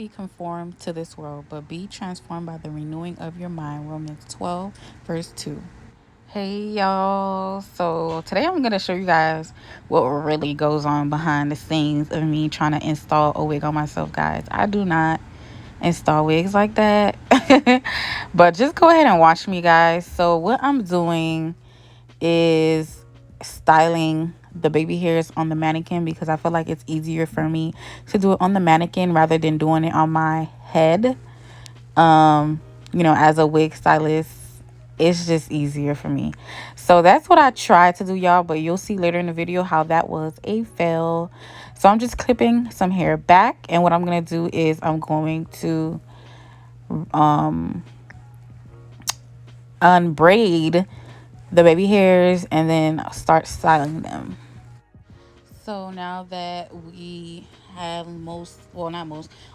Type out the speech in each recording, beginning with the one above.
be conformed to this world, but be transformed by the renewing of your mind. Romans 12, verse 2. Hey y'all. So today I'm going to show you guys what really goes on behind the scenes of me trying to install a wig on myself, guys. I do not install wigs like that. But just go ahead and watch me, guys. So what I'm doing is styling the baby hairs on the mannequin because I feel like it's easier for me to do it on the mannequin rather than doing it on my head. As a wig stylist, it's just easier for me. So that's what I tried to do, y'all, but you'll see later in the video how that was a fail. So I'm just clipping some hair back, and what I'm going to do is I'm going to unbraid the baby hairs and then start styling them. So now that we have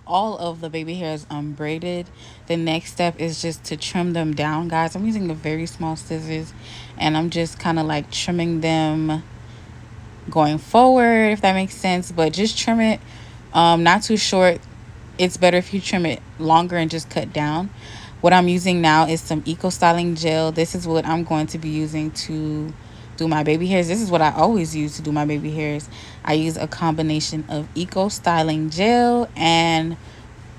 all of the baby hairs unbraided, the next step is just to trim them down, guys. I'm using the very small scissors and I'm just kind of like trimming them going forward, if that makes sense, but just trim it not too short. It's better if you trim it longer and just cut down. What I'm using now is some eco styling gel. This is what I'm going to be using to do my baby hairs. This is what I always use to do my baby hairs. I use a combination of eco styling gel and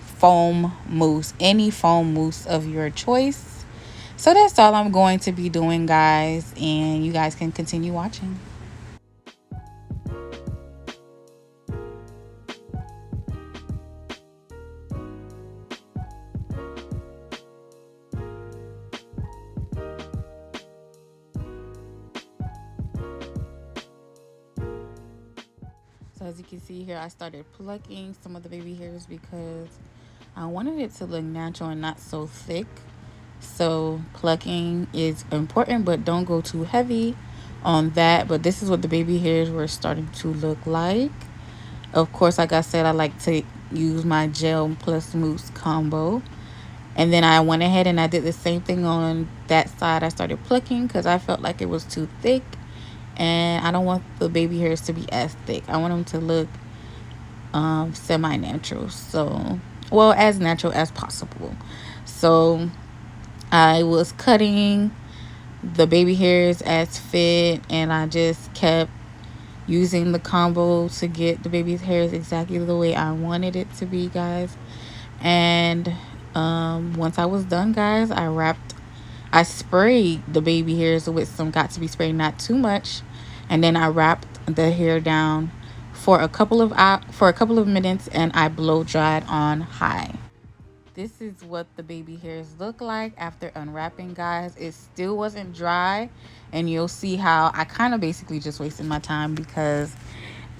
foam mousse, any foam mousse of your choice. So that's all I'm going to be doing, guys, and you guys can continue watching. So as you can see here, I started plucking some of the baby hairs because I wanted it to look natural and not so thick. So plucking is important, but don't go too heavy on that. But this is what the baby hairs were starting to look like. Of course, like I said, I like to use my gel plus mousse combo. And then I went ahead and I did the same thing on that side. I started plucking because I felt like it was too thick. And I don't want the baby hairs to be as thick. I want them to look semi-natural. So, well, as natural as possible. So I was cutting the baby hairs as fit, and I just kept using the combo to get the baby's hairs exactly the way I wanted it to be, guys. And once I was done, guys, I sprayed the baby hairs with some got to be sprayed, not too much, and then I wrapped the hair down for a couple of minutes, and I blow dried on high. This is what the baby hairs look like after unwrapping, guys. It still wasn't dry, and you'll see how I kind of basically just wasted my time, because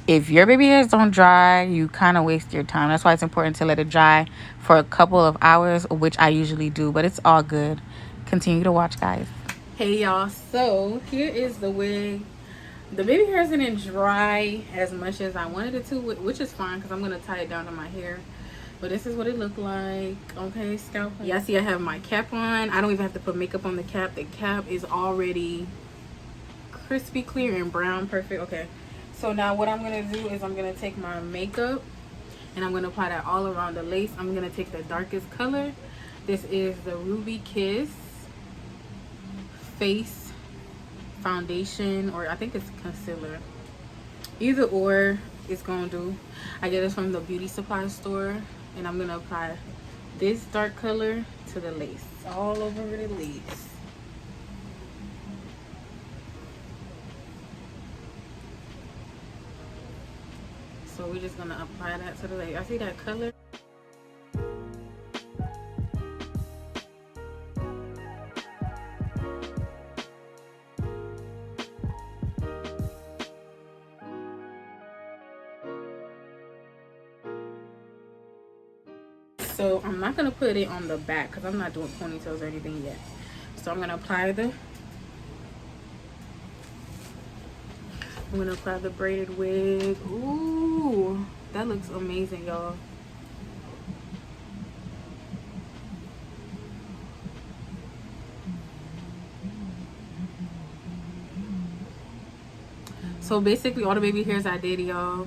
if your baby hairs don't dry, you kind of waste your time. That's why it's important to let it dry for a couple of hours, which I usually do, but it's all good. Continue to watch, guys. Hey y'all, so here is the wig. The baby hairs didn't dry as much as I wanted it to, which is fine because I'm going to tie it down to my hair. But this is what it looked like. Okay, scalp. Yeah, see I have my cap on. I don't even have to put makeup on the cap. The cap is already crispy clear and brown. Perfect. Okay, so now what I'm going to do is I'm going to take my makeup and I'm going to apply that all around the lace. I'm going to take the darkest color. This is the Ruby Kiss Face Foundation, or I think it's concealer. Either or it's gonna do. I get this from the beauty supply store, and I'm gonna apply this dark color to the lace, all over the lace. So we're just gonna apply that to the lace. I see that color. So I'm not gonna put it on the back because I'm not doing ponytails or anything yet. So I'm gonna apply the braided wig. Ooh, that looks amazing, y'all. So basically all the baby hairs I did, y'all,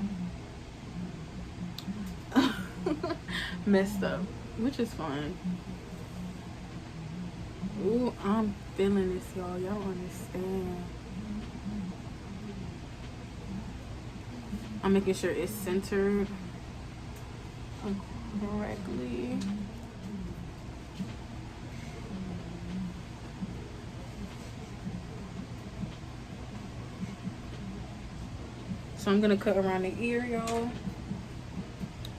messed up, which is fine. Ooh, I'm feeling this, y'all. Y'all don't understand. I'm making sure it's centered correctly. So I'm gonna cut around the ear, y'all,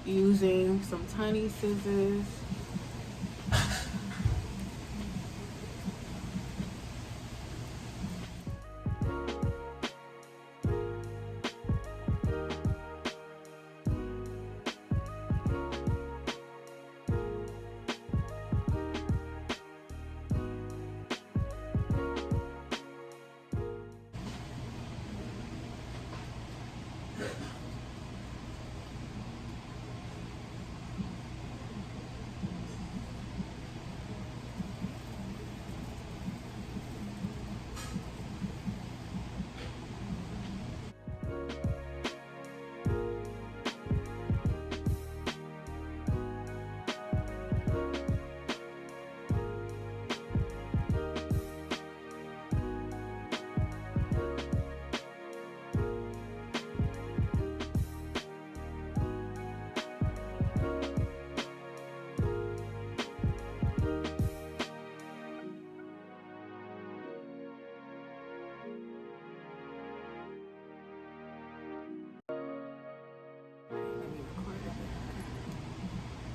using some tiny scissors.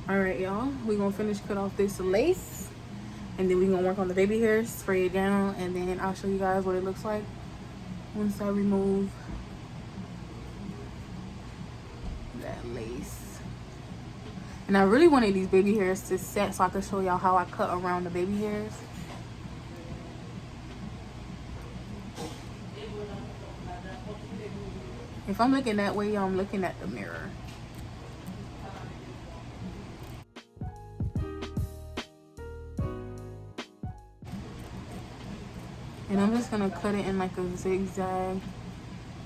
All right, y'all, we're gonna finish cut off this lace, and then we're gonna work on the baby hairs, spray it down, and then I'll show you guys what it looks like once I remove that lace. And I really wanted these baby hairs to set so I could show y'all how I cut around the baby hairs. If I'm looking that way, y'all, I'm looking at the mirror. And I'm just gonna cut it in like a zigzag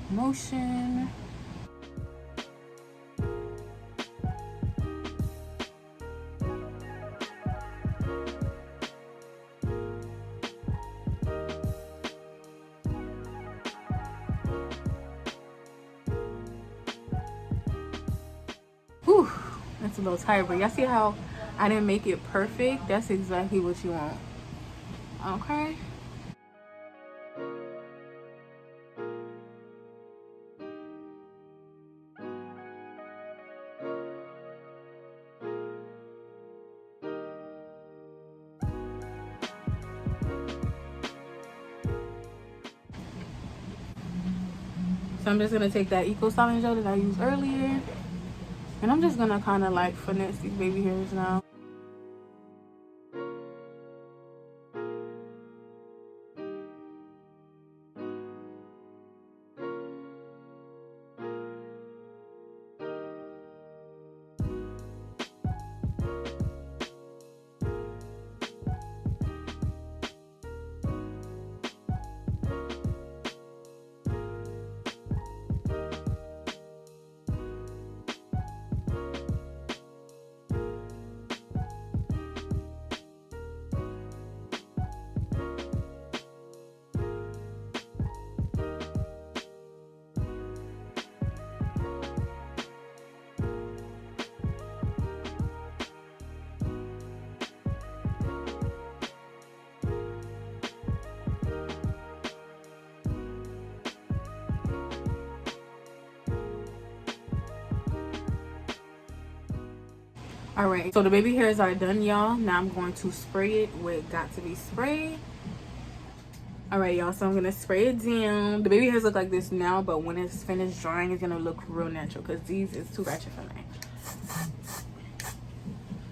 motion. Whew, that's a little tight, but y'all see how I didn't make it perfect? That's exactly what you want. Okay. So I'm just gonna take that Eco Styling gel that I used earlier, and I'm just gonna kind of like finesse these baby hairs now. All right, so the baby hairs are done, y'all. Now I'm going to spray it with Got to Be Sprayed. All right, y'all, so I'm gonna spray it down. The baby hairs look like this now, but when it's finished drying, it's gonna look real natural because these is too ratchet for me.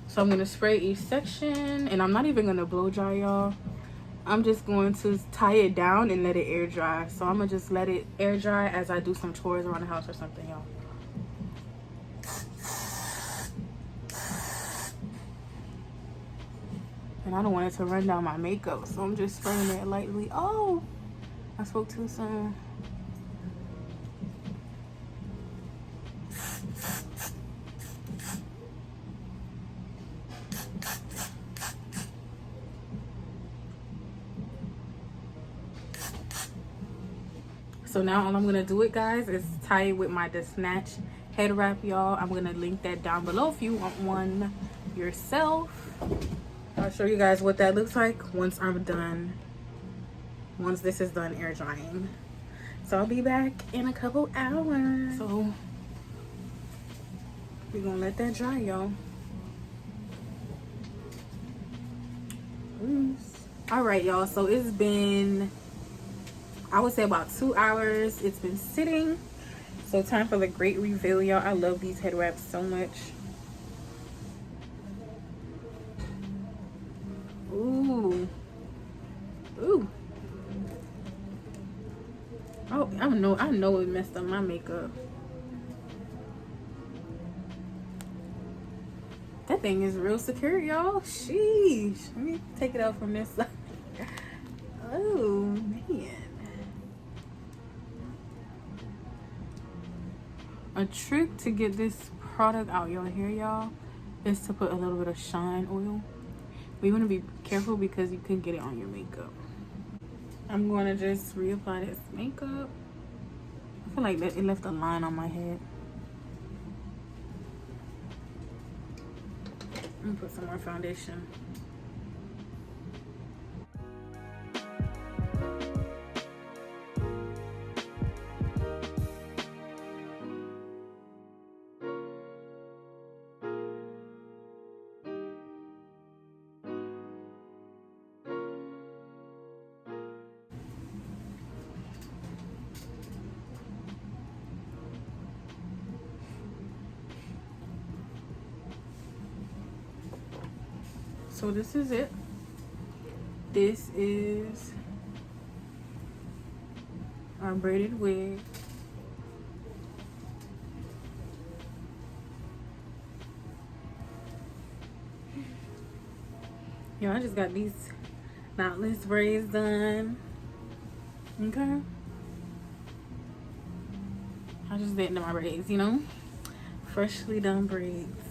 So I'm gonna spray each section, and I'm not even gonna blow dry, y'all. I'm just going to tie it down and let it air dry. So I'm gonna just let it air dry as I do some chores around the house or something, y'all. And I don't want it to run down my makeup, so I'm just spraying it lightly. Oh, I spoke too soon. So now all I'm gonna do it, guys, is tie it with my DaSnatched head wrap, y'all. I'm gonna link that down below if you want one yourself. I'll show you guys what that looks like once I'm done, once this is done air drying. So I'll be back in a couple hours. So we're gonna let that dry, y'all. All right, y'all, so it's been, I would say, about 2 hours. It's been sitting. So time for the great reveal, y'all. I love these head wraps so much. Ooh. Ooh. Oh, I know it messed up my makeup. That thing is real secure, y'all. Sheesh. Let me take it out from this side. Oh, man. A trick to get this product out your hair, y'all, is to put a little bit of shine oil. But you want to be careful because you could get it on your makeup. I'm going to just reapply this makeup. I feel like that it left a line on my head. I'm going to put some more foundation. So this is it. This is our braided wig. Yo, I just got these knotless braids done. Okay. I just did my braids, you know? Freshly done braids.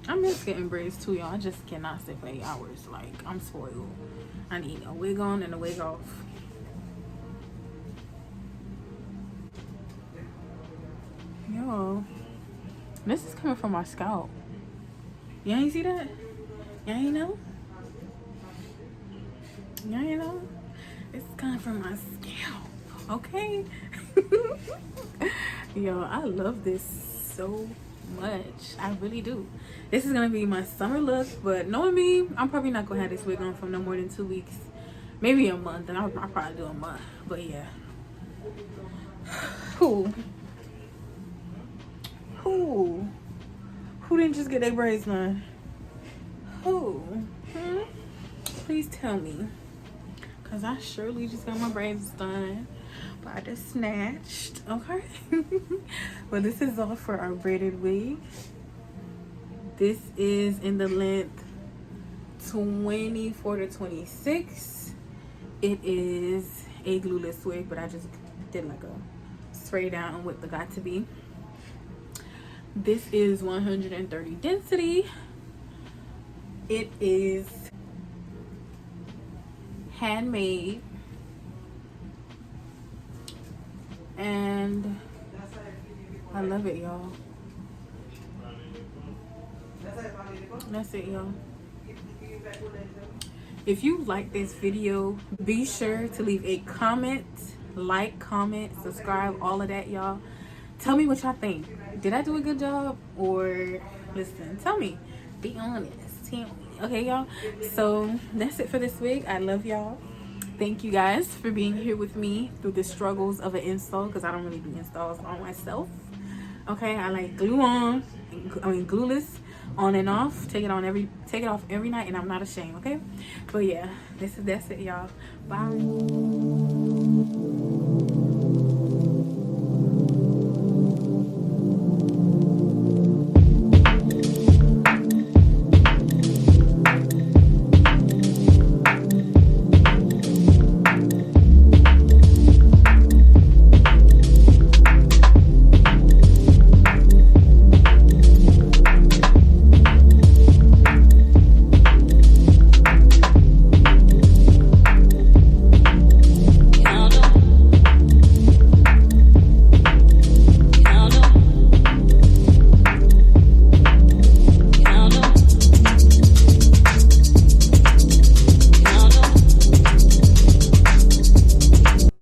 I miss getting braids too, y'all. I just cannot sit for 8 hours. Like, I'm spoiled. I need a wig on and a wig off. Yo, this is coming from my scalp. Y'all ain't see that? Y'all ain't know? Y'all ain't know? It's coming from my scalp, okay? Yo, I love this so much. I really do. This is gonna be my summer look, but knowing me, I'm probably not gonna have this wig on for no more than 2 weeks, maybe a month, and I'll probably do a month. But yeah, who didn't just get their braids done? Who? Please tell me, because I surely just got my braids done by DaSnatched. Okay. Well, this is all for our braided wig. This is in the length 24 to 26. It is a glueless wig, but I just did like a spray down with the got to be. This is 130 density. It is handmade, and I love it, y'all. That's it, y'all. If you like this video, be sure to leave a comment, like, comment, subscribe, all of that, y'all. Tell me what y'all think. Did I do a good job? Or listen, tell me. Be honest. Tell me. Okay, y'all. So that's it for this wig. I love y'all. Thank you guys for being here with me through the struggles of an install, because I don't really do installs on myself. Okay, I like glue on, glueless on and off. Take it off every night, and I'm not ashamed. Okay, but yeah, that's it, y'all. Bye.